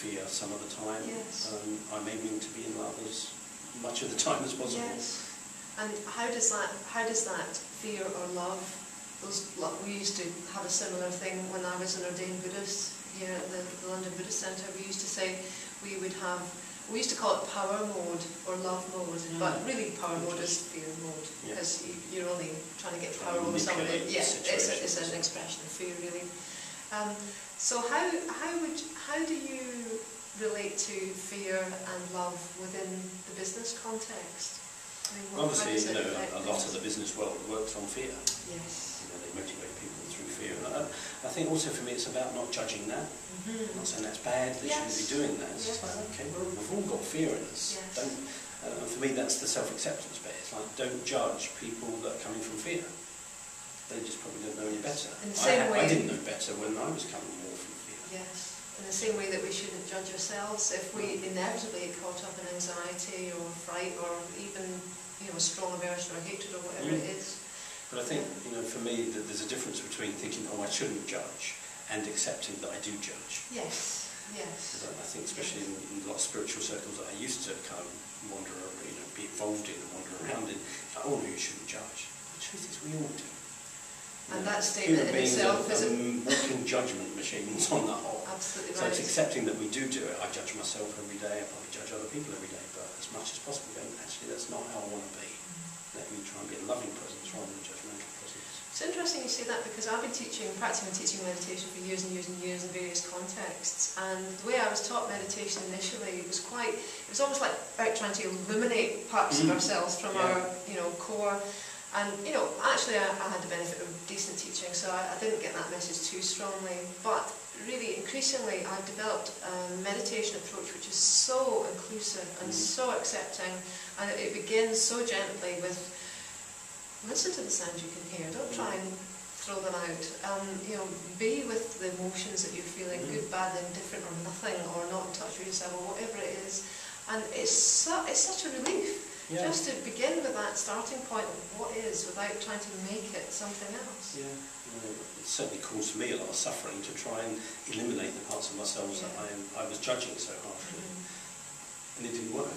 fear some of the time. Yes. I'm aiming to be in love as much of the time as possible. Yes. And how does that fear or love, we used to have a similar thing when I was an ordained Buddhist here at the London Buddhist Centre. We used to say we used to call it power mode or love mode, but really power mode is fear mode, because you're only trying to get power over somebody. Yeah, it's an expression of fear, really. So how do you relate to fear and love within the business context? I mean, obviously, a lot of the business world works on fear. Yes. They motivate people through fear. And I think also for me it's about not judging that. I'm not saying that's bad, they shouldn't be doing that. It's just like, okay, we've all got fear in us. Yes. And for me that's the self-acceptance bit. It's like, don't judge people that are coming from fear. They just probably don't know any better. I didn't know better when I was coming more from fear. Yes. In the same way that we shouldn't judge ourselves if we inevitably get caught up in anxiety or fright or even strong aversion or hatred or whatever it is. But I think for me that there's a difference between thinking, oh, I shouldn't judge, and accepting that I do judge. Yes, yes. I think especially in a lot of spiritual circles that I used to kind of wander, be involved in and wander around in, like, oh no, you shouldn't judge. The truth is we all do. And that statement in itself is walking judgment machines on the whole. Absolutely right. So it's accepting that we do it. I judge myself every day, I probably judge other people every day, but as much as possible going, actually that's not how I want to be. Let me try and be a loving presence rather than a judgmental presence. It's interesting you say that, because I've been practicing and teaching meditation for years and years and years in various contexts, and the way I was taught meditation initially was almost like about trying to eliminate parts of ourselves from our core. And actually I had the benefit of decent teaching, so I didn't get that message too strongly. But really, increasingly, I've developed a meditation approach which is so inclusive and so accepting, and it begins so gently with, listen to the sounds you can hear, don't try and throw them out. Be with the emotions that you're feeling, good, bad, indifferent, or nothing, or not in touch with yourself, or whatever it is. And it's such a relief. Yeah. Just to begin with that starting point of what is, without trying to make it something else. Yeah, it certainly caused me a lot of suffering to try and eliminate the parts of myself that I was judging so harshly. And it didn't work.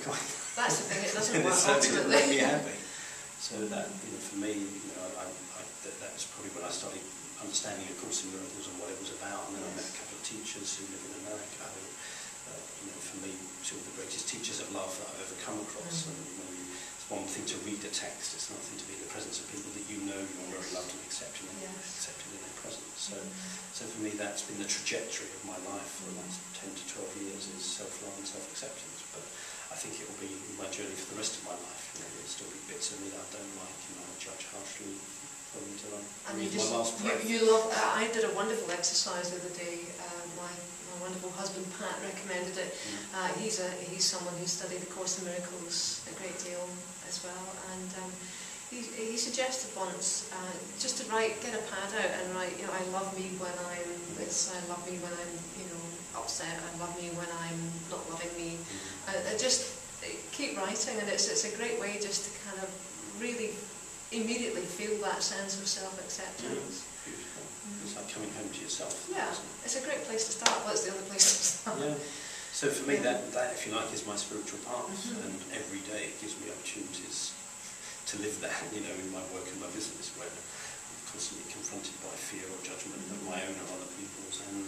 That's the thing, it doesn't work ultimately. It didn't make me happy. So that, for me, that was probably when I started understanding A Course in Miracles and what it was about. And then I met a couple of teachers who live in America who, for me, two of the greatest teachers of love that I've ever come across. And it's one thing to read a text, it's another thing to be in the presence of people that you know you're very loved and accepted in their presence. So for me that's been the trajectory of my life for the last 10 to 12 years is self-love and self-acceptance. But I think it will be my journey for the rest of my life. There'll still be bits of me that I don't like and I judge harshly until I reach my last breath. I did a wonderful exercise the other day. My wonderful husband Pat recommended it. He's someone who studied A Course in Miracles a great deal as well, and he suggested once just to get a pad out and write, I love me when I'm this, I love me when I'm upset, I love me when I'm not loving me, just keep writing, and it's a great way just to kind of really immediately feel that sense of self-acceptance. It's like coming home to yourself. Yeah, it's a great place to start. Well, it's the only place to start. Yeah. So for me, that if you like, is my spiritual path, and every day it gives me opportunities to live that. In my work and my business, where I'm constantly confronted by fear or judgment of my own or other people's, and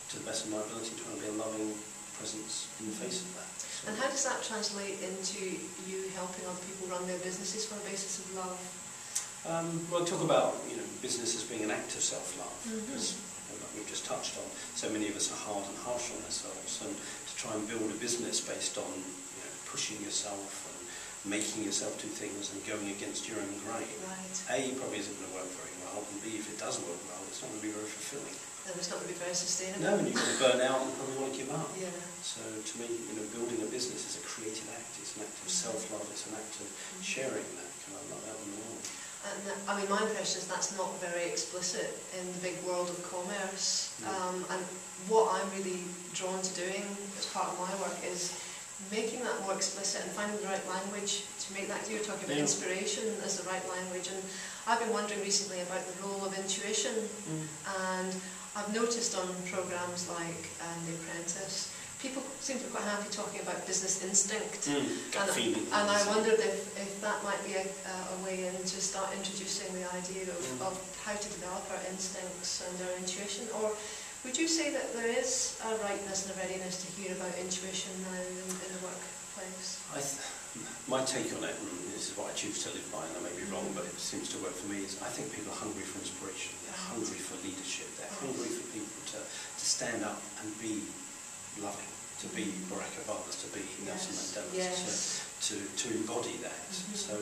to the best of my ability, trying to be a loving presence in the face of that. So. And how does that translate into you helping other people run their businesses on the basis of love? Well, talk about business as being an act of self-love, because like we've just touched on, so many of us are hard and harsh on ourselves, and to try and build a business based on pushing yourself and making yourself do things and going against your own grain. Right. A, probably isn't going to work very well, and B, if it does work well, it's not going to be very fulfilling. And it's not going to be very sustainable. No, and you're going to burn out and probably want to give up. Yeah. So to me, building a business is a creative act. It's an act of self-love. It's an act of sharing that kind of love out in the world. And my impression is that's not very explicit in the big world of commerce. And what I'm really drawn to doing as part of my work is making that more explicit and finding the right language to make that. You were talking about inspiration as the right language, and I've been wondering recently about the role of intuition, and I've noticed on programs like The Apprentice, people seem to be quite happy talking about business instinct. Gut feeling. And I wondered if that might be a way in to start introducing the idea of how to develop our instincts and our intuition. Or would you say that there is a rightness and a readiness to hear about intuition now in the workplace? My take on it, and this is what I choose to live by, and I may be wrong, but it seems to work for me, is I think people are hungry for inspiration, they're hungry for leadership, they're hungry for people to stand up and be loving, to be Barack Obama, to be Nelson Mandela, to embody that. So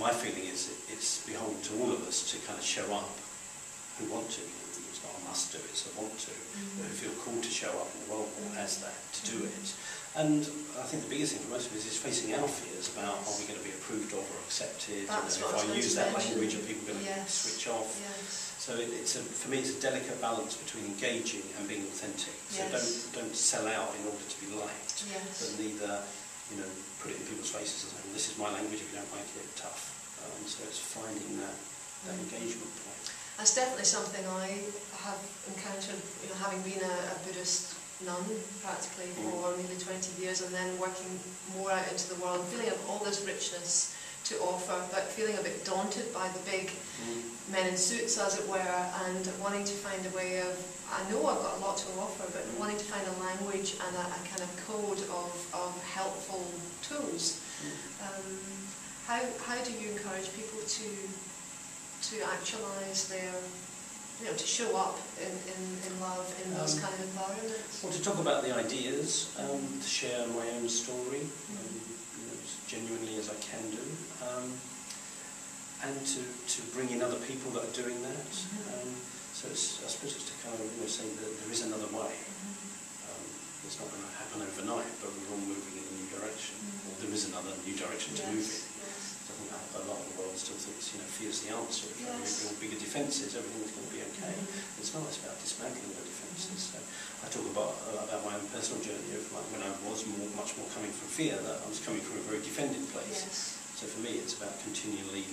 my feeling is it's beholden to all of us to kind of show up who want to. It's not a must do, it's a want to, but who feel called to show up well as that, to do it. And I think the biggest thing for most of us is facing our fears about, are we going to be approved of or accepted? That's if I use that language, are people going to switch off? So for me, it's a delicate balance between engaging and being authentic. So don't sell out in order to be liked, but neither put it in people's faces and say, well, this is my language, if you don't like it, tough. So it's finding that engagement point. That's definitely something I have encountered, having been a Buddhist nun practically for nearly 20 years, and then working more out into the world, feeling of all this richness to offer, but feeling a bit daunted by the big men in suits, as it were, and wanting to find a way of, I know I've got a lot to offer, but wanting to find a language and a kind of code of helpful tools. How do you encourage people to actualise their, to show up in love in those kind of environments? Well, to talk about the ideas, to share my own story, as genuinely as I can do, and to bring in other people that are doing that. So I suppose it's to kind of say that there is another way. It's not going to happen overnight, but we're all moving in a new direction. Or there is another new direction to move in. I think a lot of the world still thinks, fear's the answer. If we build bigger defences, everything's going to be okay. It's not. It's about dismantling the defences. So I talk about my own personal journey of when I was much more coming from fear, that I was coming from a very defended place. So for me, it's about continually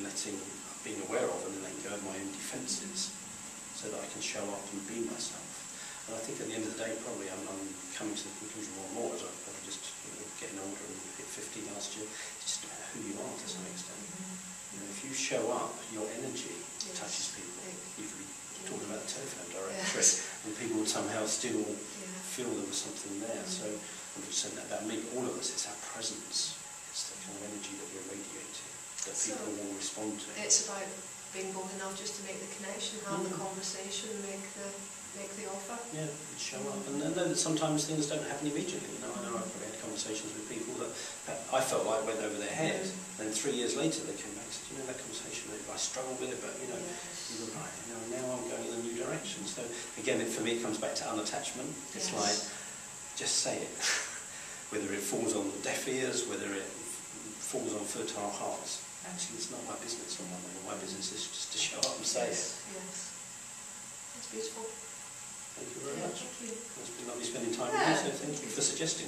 being aware of and then letting go of my own defences, so that I can show up and be myself. And I think at the end of the day, probably I'm coming to the conclusion more and more as I'm probably just getting older and hit 50 last year. It's just about who you are to some extent. If you show up, your energy touches people. You could be talking about the telephone directory, and people would somehow still feel there was something there. So I'm just saying that about me, all of us, it's our presence. It's the kind of energy that we're radiating that people will respond to. It's about being bold enough just to make the connection, have the conversation, make the offer. Yeah, show up. And I know that sometimes things don't happen immediately. I know I've probably had conversations with people that I felt like went over their head. Then 3 years later they came back and said, that conversation, I struggled with it, but you were right, now I'm going in a new direction. So again, for me it comes back to unattachment. It's like, just say it. Whether it falls on deaf ears, whether it falls on fertile hearts. Actually, it's not my business. My business is just to show up and say it. Yes. That's beautiful. Thank you very much. Thank you. It's been lovely spending time with you, so thank you for suggesting it.